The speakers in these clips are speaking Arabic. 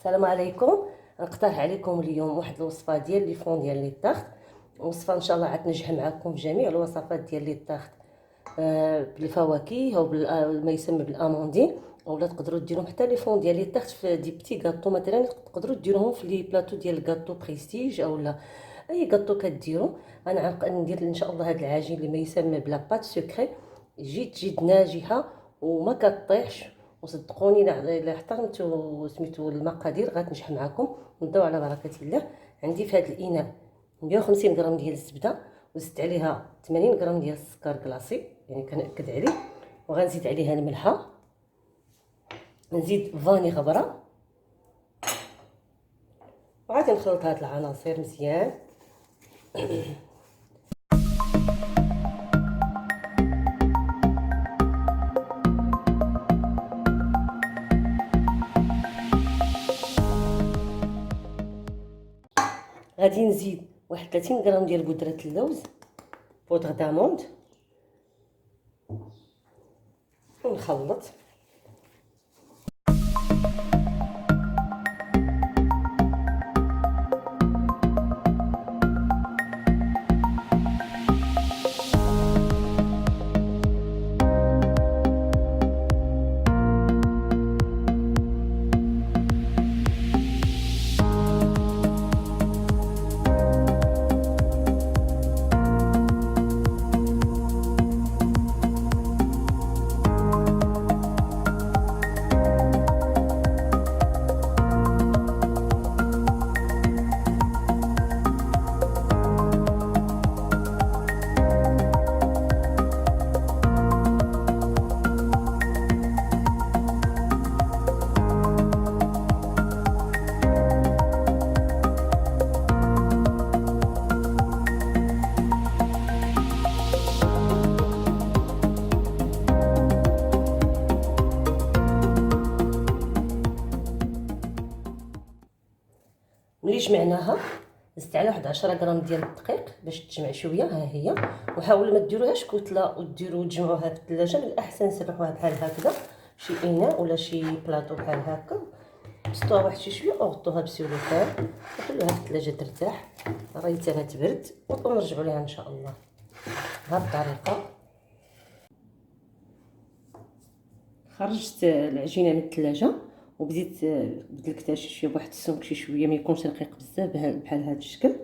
السلام عليكم. نقترح عليكم اليوم واحد الوصفه ديال لي فون ديال لي طاخت. وصفه ان شاء الله غتنجح معكم في جميع الوصفات ديال لي طاخت بالفواكه او ما يسمى بالاموندين، ولا تقدروا ديروهم حتى لي فون ديال لي طاخت في دي بتي غاتو. مثلا تقدروا ديروهم في لي بلاطو ديال غاتو بريستيج او لا اي غاتو كديروا. انا ندير ان شاء الله هذا العجين اللي ما يسمى بلا بات سكري، تجي ناجحه وما كطيحش. وصدقوني الا احترمتوا سميتو المقادير غتنجح معكم. نبداو على بركه الله. عندي في هذا الاناء 150 غرام ديال الزبده، وزدت عليها 80 غرام ديال السكر كلاصي يعني كنأكد عليه، وغنزيد عليها الملحه، نزيد فاني غبره، وغادي نخلط هاد العناصر مزيان. غادي نزيد واحد 30 غرام ديال بودره اللوز، بودره داموند، ونخلط. ملي جمعناها زدت على واحد 10 غرام ديال الدقيق باش تجمع شويه. ها هي. وحاولوا ما ديروهاش كتله وديروا تجمعوها في الثلاجه، من الاحسن سرحوها بحال هكذا شي اناء ولا شي بلاطو بحال هكا، بسطوها واحد شي شويه وغطوها بسيلوفان وخلوها في الثلاجه ترتاح ريتها تبرد، ونرجعوا ليها ان شاء الله بهذه الطريقه. خرجت العجينه من الثلاجه وبديت بدلكتها شي شويه بواحد السمك شي شويه، ما يكونش رقيق بزاف بحال هذا الشكل.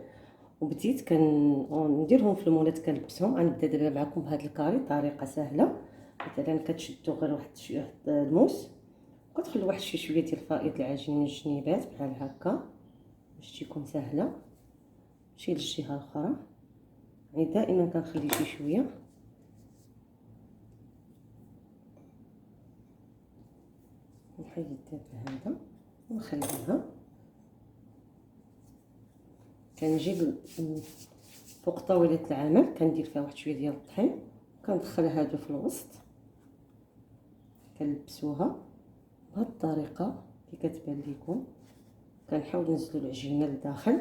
وبديت كنديرهم في المولات كنلبسهم. غنبدا دابا معكم بهذا الكاري، طريقه سهله. مثلا كتشدوا غير واحد شويه الموس، وكتخلوا واحد شي شويه ديال فائض العجين من الجنيبات بحال هكا باش تكون سهله. ماشي للجهه الاخرى، يعني دائما كنخلي شي شويه. نحيد دابا هذا ونخليها. كنجي فوق طاوله العمل كندير فيها واحد شويه ديال الطحين، كندخلها هادو في الوسط، كنلبسوها بهذه الطريقه اللي كتبان لكم. كنحاول نزلوا العجينه لداخل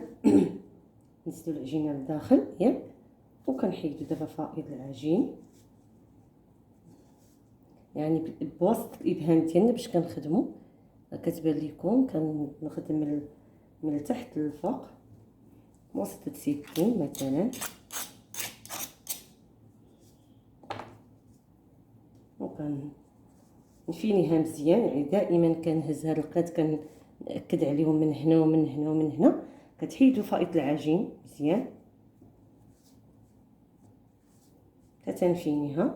نزلوا العجينه لداخل ياك، وكنحيدوا دابا فائض العجين يعني بواسطه الابهام ديالنا باش كنخدموا. كتبان لكم كنخدم من التحت للفوق بواسطه سكين مثلا، وكنفينيها مزيان. يعني دائما كنهز هاد القاد كنأكد عليهم من هنا ومن هنا ومن هنا. كتحيدوا فائض العجين مزيان، كتنفينيها.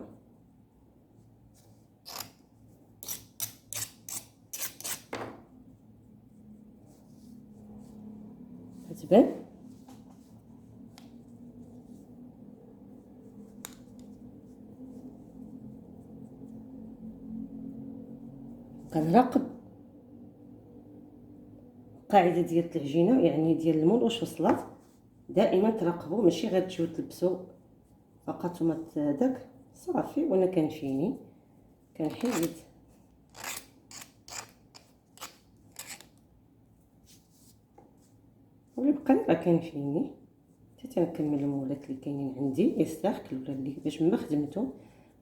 كتبان كنراقب القاعده ديال العجينه، يعني ديال المول واش وصلت. دائما تراقبوا، ماشي غير تجيو تلبسوا فقط وما داك صافي. وانا كنفيني كنحيد واللي بقى راه كنفيني حتى تنكمل المولات اللي كاينين عندي يستاهل ولا اللي باش ما خدمته.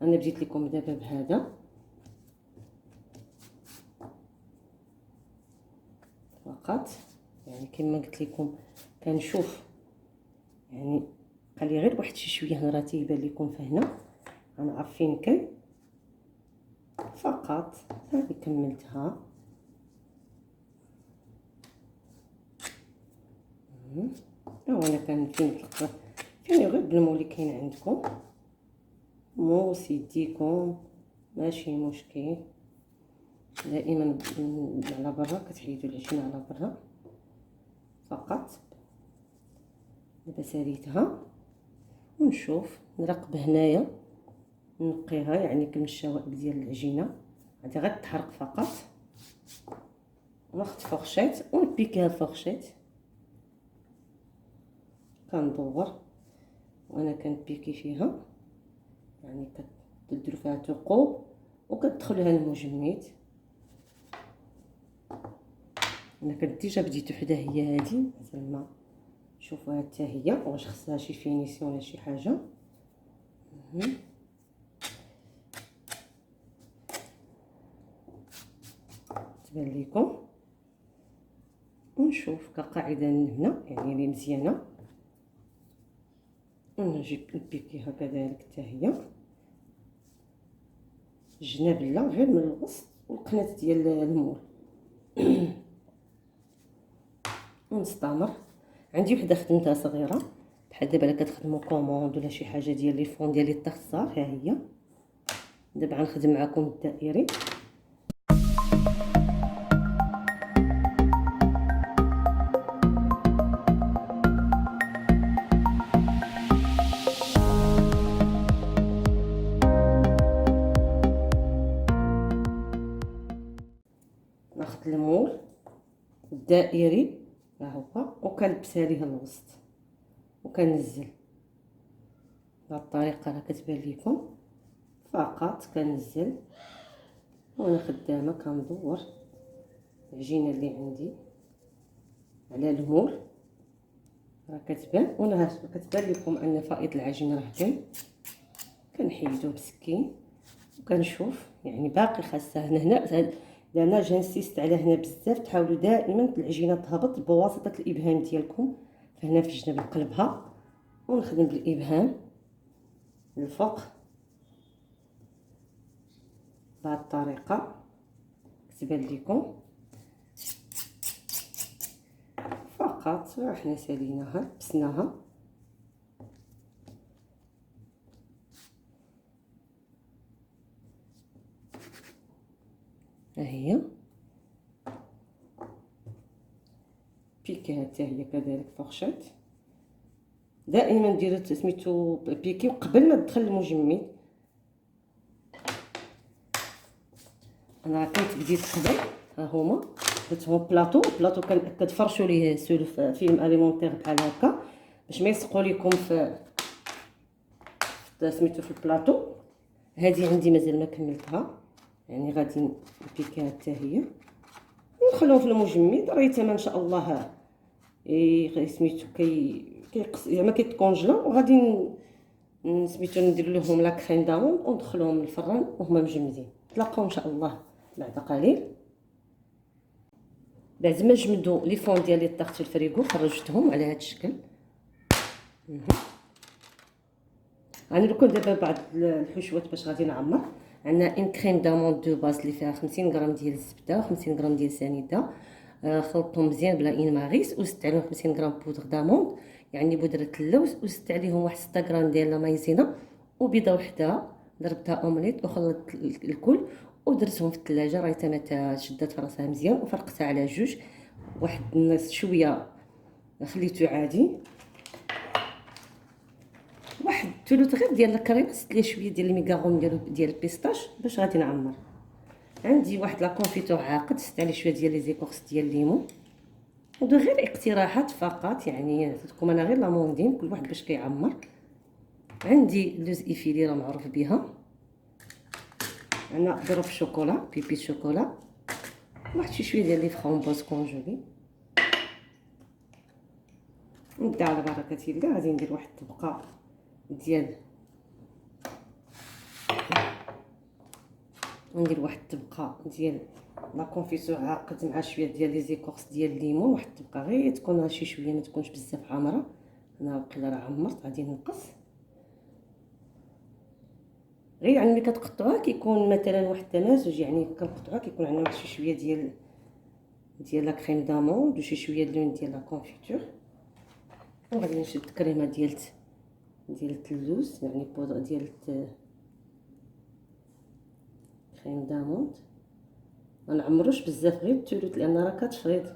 انا بديت لكم دابا بهذا. فقط. يعني كما قلت لكم كنشوف يعني بقى لي غير واحد شويه هنا، راه تيبان لكم فهنا غنعرف فين كاين فقط. هذه كملتها. انا كان فين تلقى فين غير بالمول اللي كاين عندكم، موس يديكم ماشي مشكل. دائما على برا كتحيدوا العجينه على برا فقط. دابا ساليتها ونشوف نراقب هنايا نقيها، يعني كم الشوائب ديال العجينه غادي غير تحرق فقط. ناخذ فورشيت ونبيكيها الفورشيت، كندور وانا كنبيكي فيها، يعني كديروا فيها ثقوب وكتدخلوها المجمد. انا كنت ديجا بديت وحده هي هذه، زعما شوفوها حتى هي واش خصها شي فينيسيون ولا شي حاجه. تبان لكم ونشوف كقاعده هنا يعني اللي مزيانه، ونجي نبيكيها كذلك حتى هي الجناب لا غير من الوسط والقنات ديال المول. ونستمر. عندي وحده خدمتها صغيره بحال دابا الا كتخدموا كوموند ولا شي حاجه ديال لي فون ديال لي طاغصار، ها هي. دابا غنخدم معكم الدائري. ناخذ المول الدائري ها هو وكنلبسها ليه الوسط وكنزل بهذه الطريقه راه كتبان لكم فقط. كنزل وانا خدامه كندور العجينه اللي عندي على المول، راه كتبان وانا كتبان لكم ان فائض العجينه راه كاين. كنحيدو بسكين وكنشوف يعني باقي خاصها هنا انا جنسيست على هنا بزاف. تحاولوا دائما العجينه تهبط بواسطه الابهام ديالكم فهنا في الجناب نقلبها ونخدم بالابهام الفوق بهذه الطريقه كتبان لكم فقط. حنا ساليناها لبسناها ها هي بيكي حتى هي كذلك فورشيت. دائما ديروا سميتو بيكي قبل ما تدخل المجمد. انا كنت بديت قبل ها هما درتهم بلاطو كتفرشوا ليه سلف فيلم اليمونتير بحال هكا باش ما يسقوا لكم في سميتو في البلاطو. هذه عندي مازال ما كملتها، يعني غادي نبيكيها حتى هي وندخلهم في المجمد. ريتها ان شاء الله سميتو زعما كيتكونجلا وغادي سميتو ندير لهم لا كريم داموند وندخلهم الفران وهما مجمدين. تلاقاو ان شاء الله بعد قليل. بعد ما جمدوا لي فون ديالي طاحت في الفريغو خرجتهم على هذا الشكل. غنوريكم دابا بعض الحشوات باش غادي نعمر. عندنا ان كريم داموند دو باز اللي فيها 50 غرام ديال الزبده و50 غرام ديال سنيده، خلطتهم مزيان بلا ان ماريس وزدت عليهم 50 غرام بودر داموند يعني بودره اللوز، وزدت عليهم واحد 6 غرام ديال لا مايزينا وبيضه وحده ضربتها اومليت وخلطت الكل ودرتهم في الثلاجه. راه تما شدات راسها مزيان وفرقتها على جوج. واحد النص شويه خليته عادي، واحد ثلث غير ديال الكريمه زدت ليه شويه ديال الميغارون ديال البيستاش باش غادي نعمر. عندي واحد لا كونفيتور عاقد زدت عليه شويه ديال لي زيكورس ديال الليمون. ودو غير اقتراحات فقط، يعني عطيتكم انا غير لاموندين كل واحد باش كيعمر. عندي لوز ايفيلي راه معروف بها، عندنا ظروف شوكولا بيبي شوكولا، واحد شويه ديال لي فرامبوز كونجولي. نبدا على بركه الله. غادي ندير واحد الطبقه ديال ندير واحد الطبقه ديال لا كونفيتور عاقد مع شويه ديال لي زيكورس ديال الليمون، واحد تبقى غير تكون شي شويه ما تكونش بزاف عامره. انا واقيلا راه عمرت، غادي نقص غير يعني ملي كتقطعوها كيكون مثلا واحد التمازج، يعني كنقطعوها كيكون عندنا واحد شي شويه ديال لا كريم داموند وشي شويه اللون ديال لا كونفيتور. وغادي نشد كريمه ديال اللوز، يعني بودره ديال كريم داموند. ما نعمروش بزاف، غير الثلث لان راه كتفريض.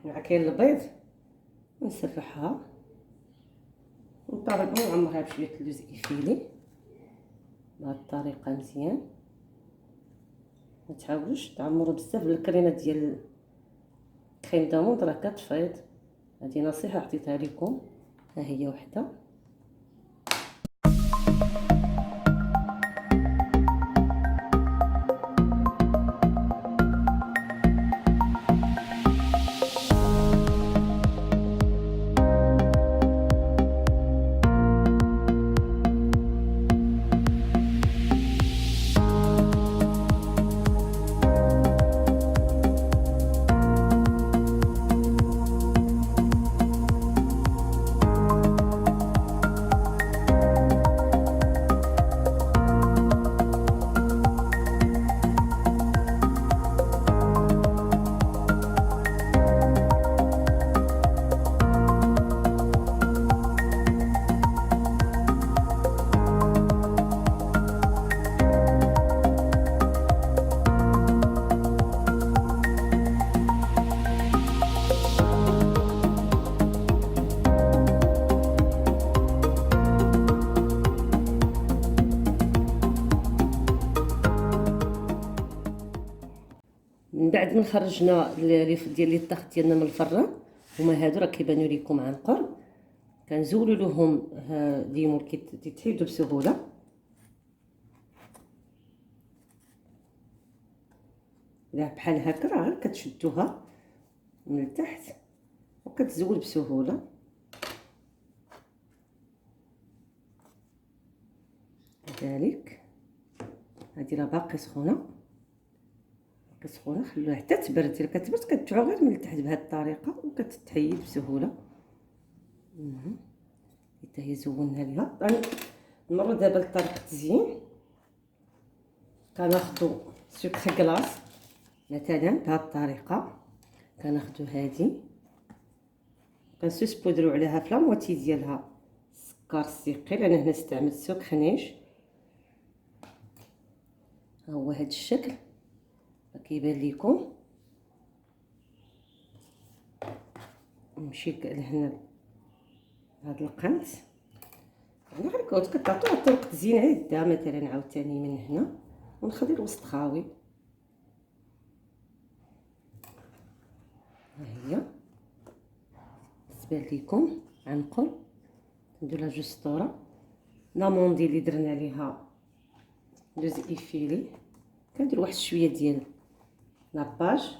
مع كاين البيض نسرحها ونطابقها ونعمرها بشويه اللوز ايفيلي بهاد الطريقه مزيان. ما تحاولوش تعمروا بزاف بالكريمه ديال كريم داموند، راه كتفيض. هذه نصيحه عطيتها لكم، ها هي وحده. من بعد من خرجنا ديال لي طاخ ديالنا من الفران، هما هادو راه كيبانوا لكم عن قرب. كنزولوا لهم ليمون كيتحيدوا بسهوله. لا بحال هكا راه غير كتشدوها من التحت وكتزول بسهوله. كذلك هذه راه باقي سخونه، خلوها حتى تبرد. الا كتبرد كتبيعو غير من التحت بهذه الطريقه وكتتحيد بسهوله. حتى هي زولنا ليها. نمروا دابا لطريقه التزيين. كناخذوا سكر كلاص مثلا بهذه الطريقه، كناخذوا هذه كنسبودرو عليها في لاموتي ديالها السكر الثقيل. انا هنا استعملت سكر نيش، ها هو هذا الشكل كيبان لكم. نمشي لهنا هاد القنت، يعني غير كتعطوها طرق تزيين عده مثلا عاوتاني من هنا، ونخلي الوسط خاوي. ها هي بالنسبه لكم عنقل. ندير لها جوج سطوره. لاموندي اللي درنا عليها لوز ايفيلي، كندير واحد شويه ديال لاباج